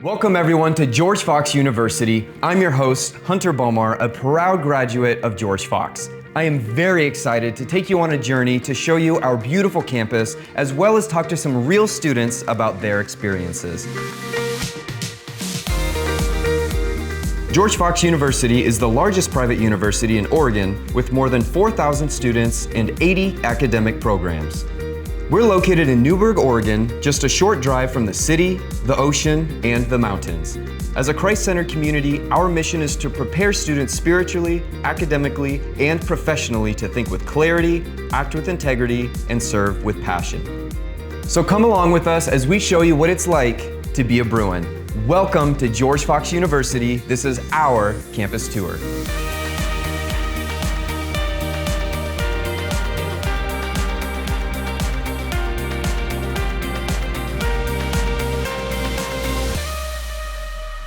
Welcome everyone to George Fox University. I'm your host, Hunter Bomar, a proud graduate of George Fox. I am very excited to take you on a journey to show you our beautiful campus, as well as talk to some real students about their experiences. George Fox University is the largest private university in Oregon with more than 4,000 students and 80 academic programs. We're located in Newberg, Oregon, just a short drive from the city, the ocean, and the mountains. As a Christ-centered community, our mission is to prepare students spiritually, academically, and professionally to think with clarity, act with integrity, and serve with passion. So come along with us as we show you what it's like to be a Bruin. Welcome to George Fox University. This is our campus tour.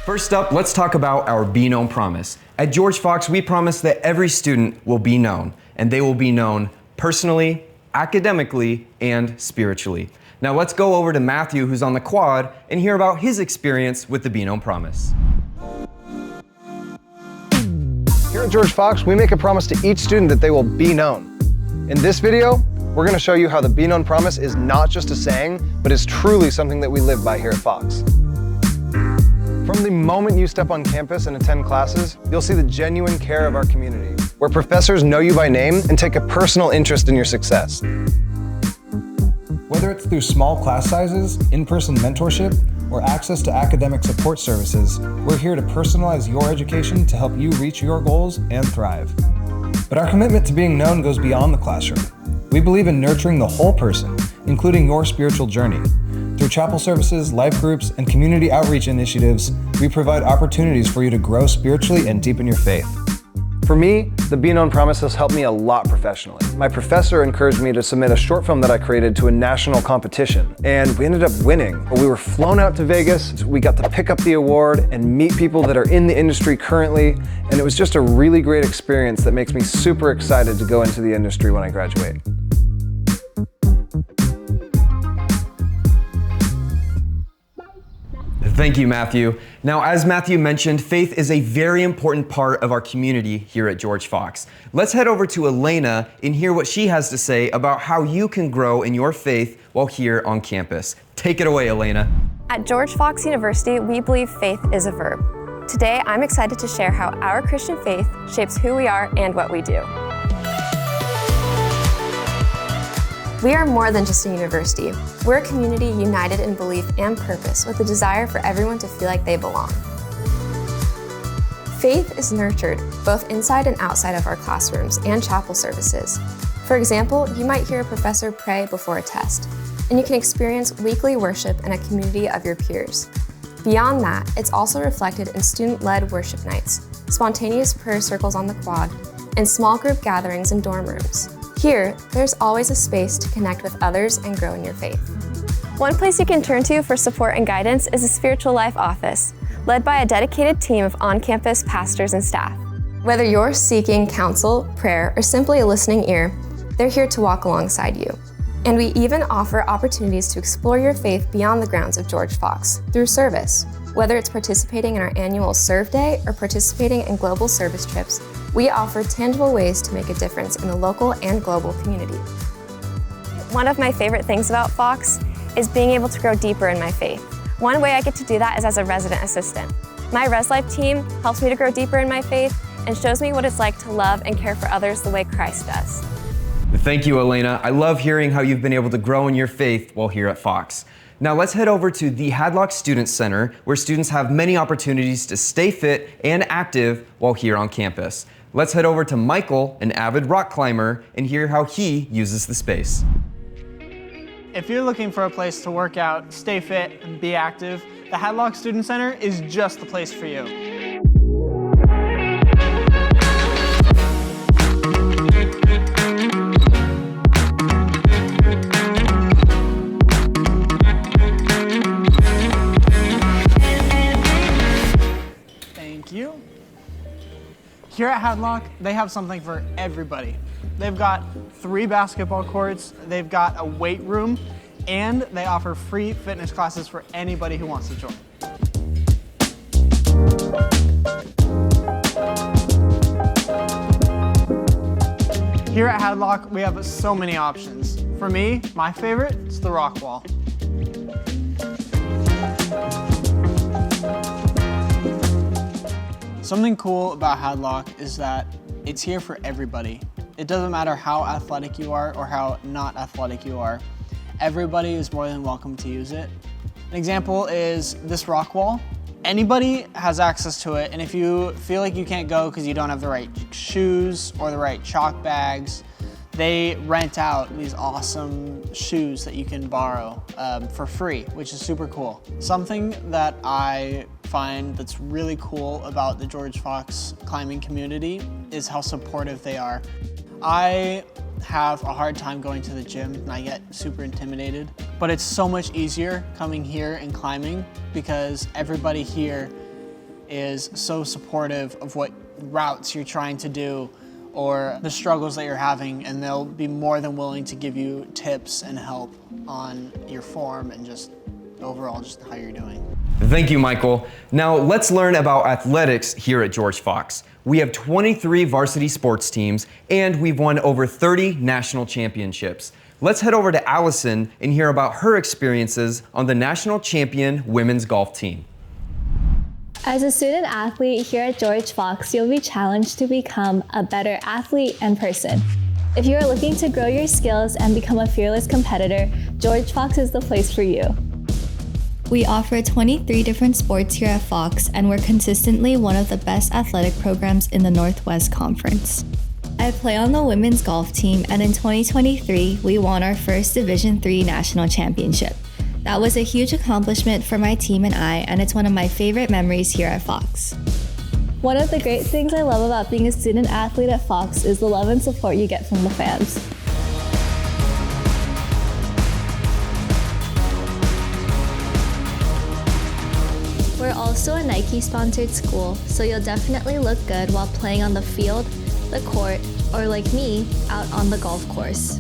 First up, let's talk about our Be Known promise. At George Fox, we promise that every student will be known, and they will be known personally, academically, and spiritually. Now let's go over to Matthew, who's on the quad, and hear about his experience with the Be Known promise. Here at George Fox, we make a promise to each student that they will be known. In this video, we're going to show you how the Be Known promise is not just a saying, but is truly something that we live by here at Fox. From the moment you step on campus and attend classes, you'll see the genuine care of our community, where professors know you by name and take a personal interest in your success. Whether it's through small class sizes, in-person mentorship, or access to academic support services, we're here to personalize your education to help you reach your goals and thrive. But our commitment to being known goes beyond the classroom. We believe in nurturing the whole person, including your spiritual journey. Through chapel services, life groups, and community outreach initiatives, we provide opportunities for you to grow spiritually and deepen your faith. For me, the Be Known promise has helped me a lot professionally. My professor encouraged me to submit a short film that I created to a national competition, and we ended up winning. We were flown out to Vegas, we got to pick up the award and meet people that are in the industry currently, and it was just a really great experience that makes me super excited to go into the industry when I graduate. Thank you, Matthew. Now, as Matthew mentioned, faith is a very important part of our community here at George Fox. Let's head over to Elena and hear what she has to say about how you can grow in your faith while here on campus. Take it away, Elena. At George Fox University, we believe faith is a verb. Today, I'm excited to share how our Christian faith shapes who we are and what we do. We are more than just a university. We're a community united in belief and purpose with a desire for everyone to feel like they belong. Faith is nurtured both inside and outside of our classrooms and chapel services. For example, you might hear a professor pray before a test, and you can experience weekly worship in a community of your peers. Beyond that, it's also reflected in student-led worship nights, spontaneous prayer circles on the quad, and small group gatherings in dorm rooms. Here, there's always a space to connect with others and grow in your faith. One place you can turn to for support and guidance is a Spiritual Life office, led by a dedicated team of on-campus pastors and staff. Whether you're seeking counsel, prayer, or simply a listening ear, they're here to walk alongside you. And we even offer opportunities to explore your faith beyond the grounds of George Fox through service. Whether it's participating in our annual Serve Day or participating in global service trips, we offer tangible ways to make a difference in the local and global community. One of my favorite things about Fox is being able to grow deeper in my faith. One way I get to do that is as a resident assistant. My Res Life team helps me to grow deeper in my faith and shows me what it's like to love and care for others the way Christ does. Thank you, Elena. I love hearing how you've been able to grow in your faith while here at Fox. Now let's head over to the Hadlock Student Center, where students have many opportunities to stay fit and active while here on campus. Let's head over to Michael, an avid rock climber, and hear how he uses the space. If you're looking for a place to work out, stay fit, and be active, the Hadlock Student Center is just the place for you. Thank you. Here at Hadlock, they have something for everybody. They've got 3 basketball courts, they've got a weight room, and they offer free fitness classes for anybody who wants to join. Here at Hadlock, we have so many options. For me, my favorite is the rock wall. Something cool about Hadlock is that it's here for everybody. It doesn't matter how athletic you are or how not athletic you are. Everybody is more than welcome to use it. An example is this rock wall. Anybody has access to it, and if you feel like you can't go because you don't have the right shoes or the right chalk bags, they rent out these awesome shoes that you can borrow for free, which is super cool. Something that I find that's really cool about the George Fox climbing community is how supportive they are. I have a hard time going to the gym and I get super intimidated, but it's so much easier coming here and climbing because everybody here is so supportive of what routes you're trying to do or the struggles that you're having, and they'll be more than willing to give you tips and help on your form and just overall just how you're doing. Thank you, Michael. Now let's learn about athletics here at George Fox. We have 23 varsity sports teams and we've won over 30 national championships. Let's head over to Allison and hear about her experiences on the national champion women's golf team. As a student athlete here at George Fox, you'll be challenged to become a better athlete and person. If you are looking to grow your skills and become a fearless competitor, George Fox is the place for you. We offer 23 different sports here at Fox, and we're consistently one of the best athletic programs in the Northwest Conference. I play on the women's golf team, and in 2023, we won our first Division III national championship. That was a huge accomplishment for my team and I, and it's one of my favorite memories here at Fox. One of the great things I love about being a student athlete at Fox is the love and support you get from the fans. We're also a Nike-sponsored school, so you'll definitely look good while playing on the field, the court, or like me, out on the golf course.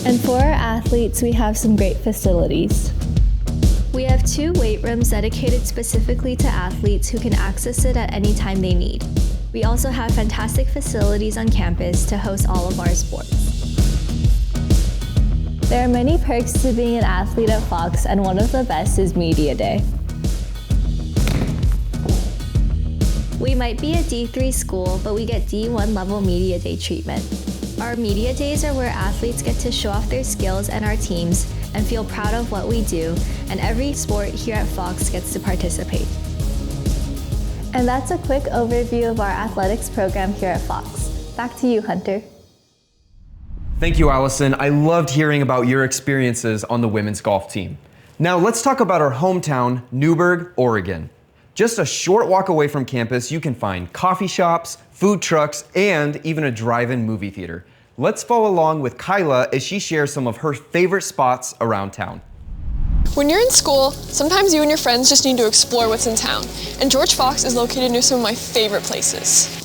And for our athletes, we have some great facilities. We have 2 weight rooms dedicated specifically to athletes who can access it at any time they need. We also have fantastic facilities on campus to host all of our sports. There are many perks to being an athlete at Fox, and one of the best is Media Day. We might be a D3 school, but we get D1 level Media Day treatment. Our Media Days are where athletes get to show off their skills and our teams and feel proud of what we do, and every sport here at Fox gets to participate. And that's a quick overview of our athletics program here at Fox. Back to you, Hunter. Thank you, Allison. I loved hearing about your experiences on the women's golf team. Now let's talk about our hometown, Newberg, Oregon. Just a short walk away from campus, you can find coffee shops, food trucks, and even a drive-in movie theater. Let's follow along with Kyla as she shares some of her favorite spots around town. When you're in school, sometimes you and your friends just need to explore what's in town, and George Fox is located near some of my favorite places.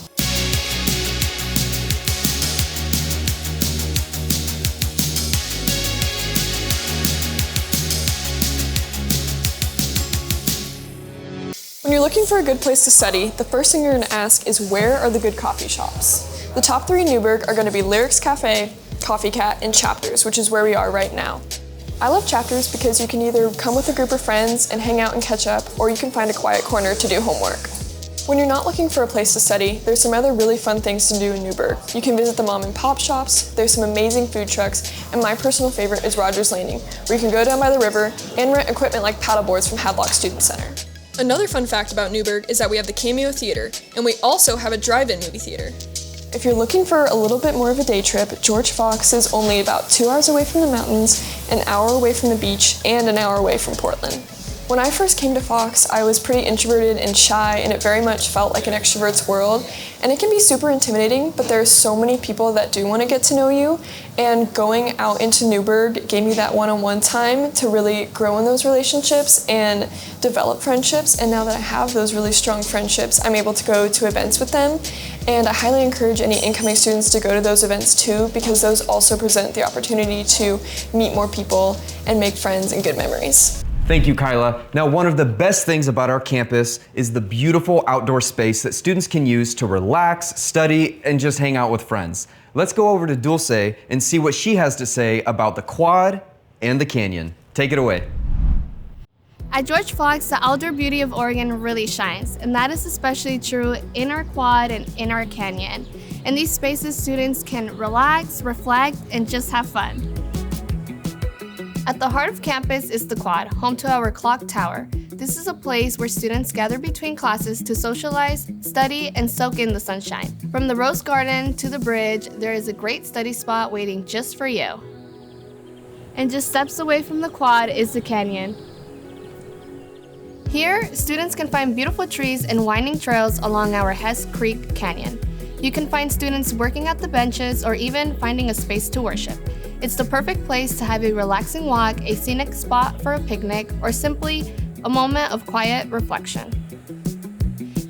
When you're looking for a good place to study, the first thing you're going to ask is where are the good coffee shops? The top 3 in Newberg are going to be Lyrics Cafe, Coffee Cat, and Chapters, which is where we are right now. I love Chapters because you can either come with a group of friends and hang out and catch up, or you can find a quiet corner to do homework. When you're not looking for a place to study, there's some other really fun things to do in Newberg. You can visit the mom and pop shops, there's some amazing food trucks, and my personal favorite is Rogers Landing, where you can go down by the river and rent equipment like paddleboards from Hadlock Student Center. Another fun fact about Newberg is that we have the Cameo Theater, and we also have a drive-in movie theater. If you're looking for a little bit more of a day trip, George Fox is only about 2 hours away from the mountains, an hour away from the beach, and an hour away from Portland. When I first came to Fox, I was pretty introverted and shy, and it very much felt like an extrovert's world. And it can be super intimidating, but there are so many people that do want to get to know you, and going out into Newberg gave me that one-on-one time to really grow in those relationships and develop friendships. And now that I have those really strong friendships, I'm able to go to events with them. And I highly encourage any incoming students to go to those events too, because those also present the opportunity to meet more people and make friends and good memories. Thank you, Kyla. Now, one of the best things about our campus is the beautiful outdoor space that students can use to relax, study, and just hang out with friends. Let's go over to Dulce and see what she has to say about the quad and the canyon. Take it away. At George Fox, the outdoor beauty of Oregon really shines, and that is especially true in our quad and in our canyon. In these spaces, students can relax, reflect, and just have fun. At the heart of campus is the quad, home to our clock tower. This is a place where students gather between classes to socialize, study, and soak in the sunshine. From the Rose Garden to the bridge, there is a great study spot waiting just for you. And just steps away from the quad is the canyon. Here, students can find beautiful trees and winding trails along our Hess Creek Canyon. You can find students working at the benches or even finding a space to worship. It's the perfect place to have a relaxing walk, a scenic spot for a picnic, or simply a moment of quiet reflection.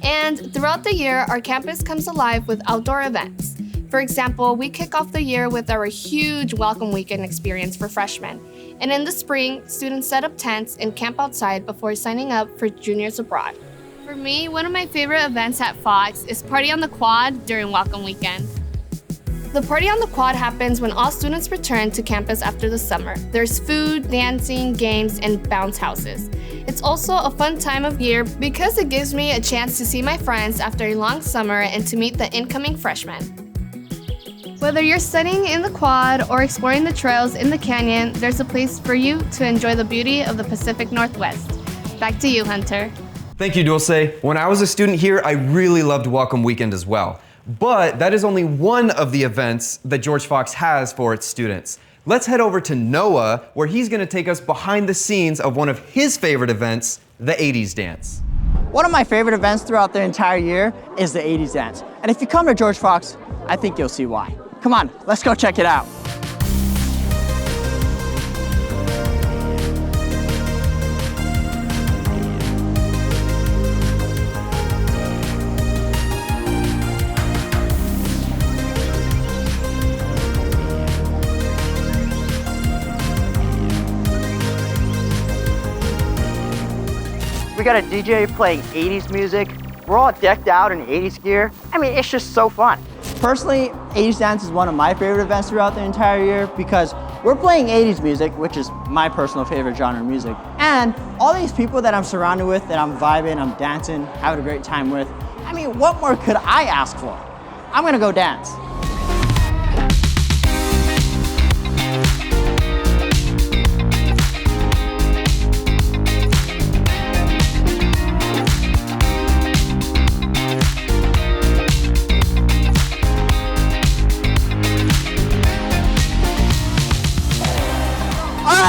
And throughout the year, our campus comes alive with outdoor events. For example, we kick off the year with our huge welcome weekend experience for freshmen. And in the spring, students set up tents and camp outside before signing up for juniors abroad. For me, one of my favorite events at Fox is Party on the Quad during welcome weekend. The Party on the Quad happens when all students return to campus after the summer. There's food, dancing, games, and bounce houses. It's also a fun time of year because it gives me a chance to see my friends after a long summer and to meet the incoming freshmen. Whether you're studying in the quad or exploring the trails in the canyon, there's a place for you to enjoy the beauty of the Pacific Northwest. Back to you, Hunter. Thank you, Dulce. When I was a student here, I really loved Welcome Weekend as well. But that is only one of the events that George Fox has for its students. Let's head over to Noah, where he's gonna take us behind the scenes of one of his favorite events, the 80s dance. One of my favorite events throughout the entire year is the 80s dance. And if you come to George Fox, I think you'll see why. Come on, let's go check it out. We got a DJ playing 80s music. We're all decked out in 80s gear. I mean, it's just so fun. Personally, 80s dance is one of my favorite events throughout the entire year because we're playing 80s music, which is my personal favorite genre of music. And all these people that I'm surrounded with, that I'm vibing, I'm dancing, having a great time with, I mean, what more could I ask for? I'm gonna go dance.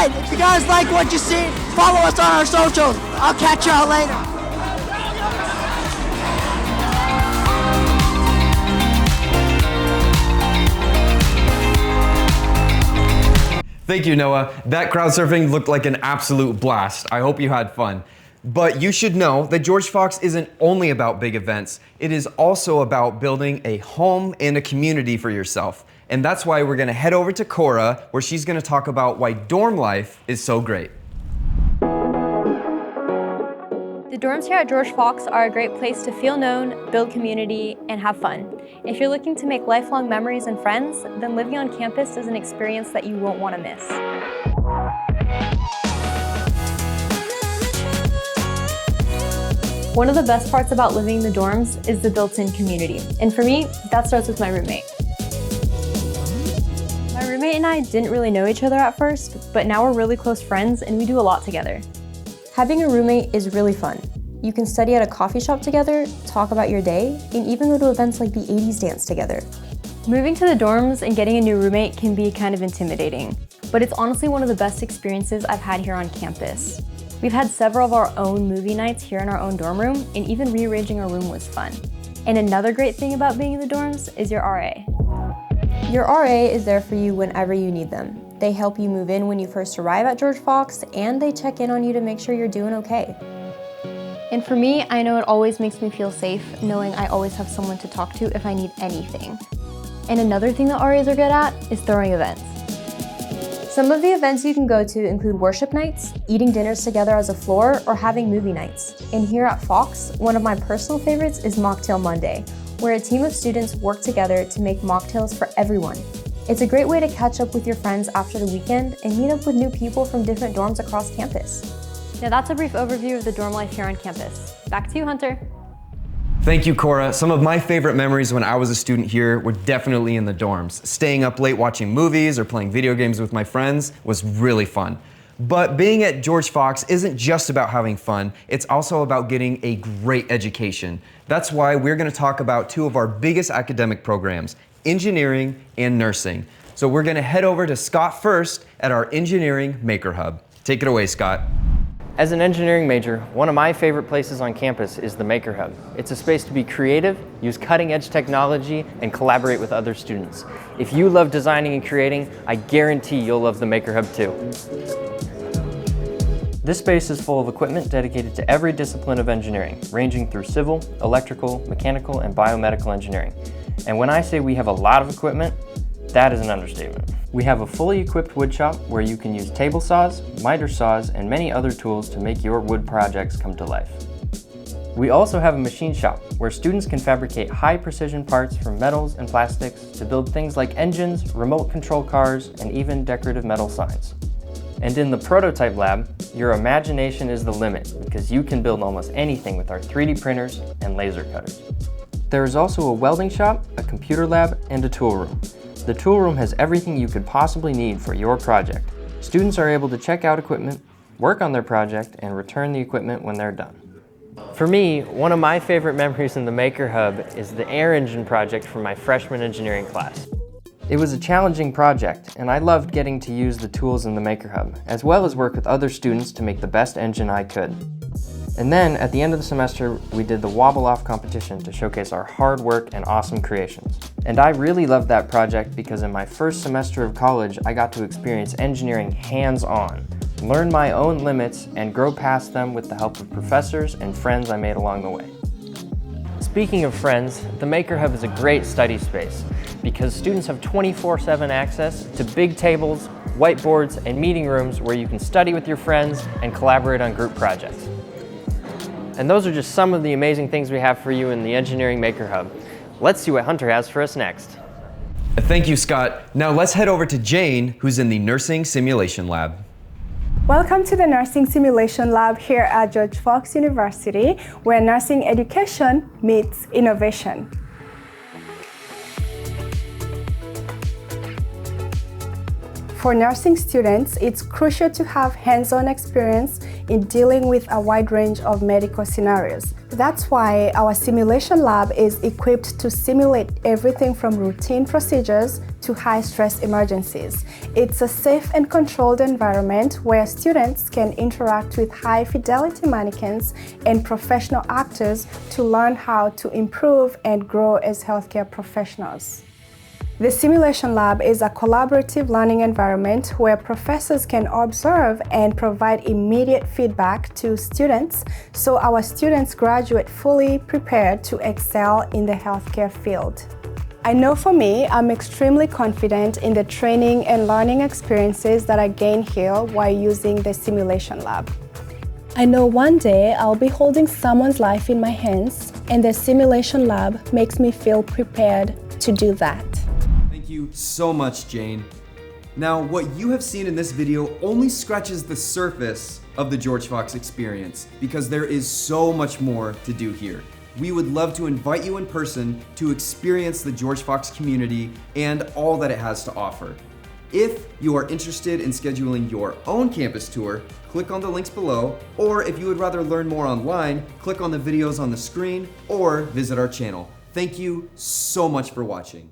If you guys like what you see, follow us on our socials. I'll catch y'all later. Thank you, Noah. That crowd surfing looked like an absolute blast. I hope you had fun. But you should know that George Fox isn't only about big events. It is also about building a home and a community for yourself. And that's why we're gonna head over to Cora, where she's gonna talk about why dorm life is so great. The dorms here at George Fox are a great place to feel known, build community, and have fun. If you're looking to make lifelong memories and friends, then living on campus is an experience that you won't want to miss. One of the best parts about living in the dorms is the built-in community. And for me, that starts with my roommate. My roommate and I didn't really know each other at first, but now we're really close friends and we do a lot together. Having a roommate is really fun. You can study at a coffee shop together, talk about your day, and even go to events like the 80s dance together. Moving to the dorms and getting a new roommate can be kind of intimidating, but it's honestly one of the best experiences I've had here on campus. We've had several of our own movie nights here in our own dorm room, and even rearranging our room was fun. And another great thing about being in the dorms is your RA. Your RA is there for you whenever you need them. They help you move in when you first arrive at George Fox, and they check in on you to make sure you're doing okay. And for me, I know it always makes me feel safe knowing I always have someone to talk to if I need anything. And another thing that RAs are good at is throwing events. Some of the events you can go to include worship nights, eating dinners together as a floor, or having movie nights. And here at Fox, one of my personal favorites is Mocktail Monday, where a team of students work together to make mocktails for everyone. It's a great way to catch up with your friends after the weekend and meet up with new people from different dorms across campus. Now that's a brief overview of the dorm life here on campus. Back to you, Hunter. Thank you, Cora. Some of my favorite memories when I was a student here were definitely in the dorms. Staying up late watching movies or playing video games with my friends was really fun. But being at George Fox isn't just about having fun, it's also about getting a great education. That's why we're going to talk about two of our biggest academic programs, engineering and nursing. So we're going to head over to Scott first at our Engineering Maker Hub. Take it away, Scott. As an engineering major, one of my favorite places on campus is the Maker Hub. It's a space to be creative, use cutting-edge technology, and collaborate with other students. If you love designing and creating, I guarantee you'll love the Maker Hub too. This space is full of equipment dedicated to every discipline of engineering, ranging through civil, electrical, mechanical, and biomedical engineering. And when I say we have a lot of equipment, that is an understatement. We have a fully equipped wood shop where you can use table saws, miter saws, and many other tools to make your wood projects come to life. We also have a machine shop where students can fabricate high precision parts from metals and plastics to build things like engines, remote control cars, and even decorative metal signs. And in the prototype lab, your imagination is the limit because you can build almost anything with our 3D printers and laser cutters. There is also a welding shop, a computer lab, and a tool room. The tool room has everything you could possibly need for your project. Students are able to check out equipment, work on their project, and return the equipment when they're done. For me, one of my favorite memories in the Maker Hub is the air engine project from my freshman engineering class. It was a challenging project, and I loved getting to use the tools in the Maker Hub, as well as work with other students to make the best engine I could. And then, at the end of the semester, we did the wobble-off competition to showcase our hard work and awesome creations. And I really loved that project because in my first semester of college, I got to experience engineering hands-on, learn my own limits, and grow past them with the help of professors and friends I made along the way. Speaking of friends, the Maker Hub is a great study space because students have 24/7 access to big tables, whiteboards, and meeting rooms where you can study with your friends and collaborate on group projects. And those are just some of the amazing things we have for you in the Engineering Maker Hub. Let's see what Hunter has for us next. Thank you, Scott. Now let's head over to Jane, who's in the Nursing Simulation Lab. Welcome to the Nursing Simulation Lab here at George Fox University, where nursing education meets innovation. For nursing students, it's crucial to have hands-on experience in dealing with a wide range of medical scenarios. That's why our simulation lab is equipped to simulate everything from routine procedures to high-stress emergencies. It's a safe and controlled environment where students can interact with high-fidelity mannequins and professional actors to learn how to improve and grow as healthcare professionals. The Simulation Lab is a collaborative learning environment where professors can observe and provide immediate feedback to students, so our students graduate fully prepared to excel in the healthcare field. I know for me, I'm extremely confident in the training and learning experiences that I gain here while using the Simulation Lab. I know one day I'll be holding someone's life in my hands, and the Simulation Lab makes me feel prepared to do that. Thank you so much, Jane. Now, what you have seen in this video only scratches the surface of the George Fox experience because there is so much more to do here. We would love to invite you in person to experience the George Fox community and all that it has to offer. If you are interested in scheduling your own campus tour, click on the links below, or if you would rather learn more online, click on the videos on the screen or visit our channel. Thank you so much for watching.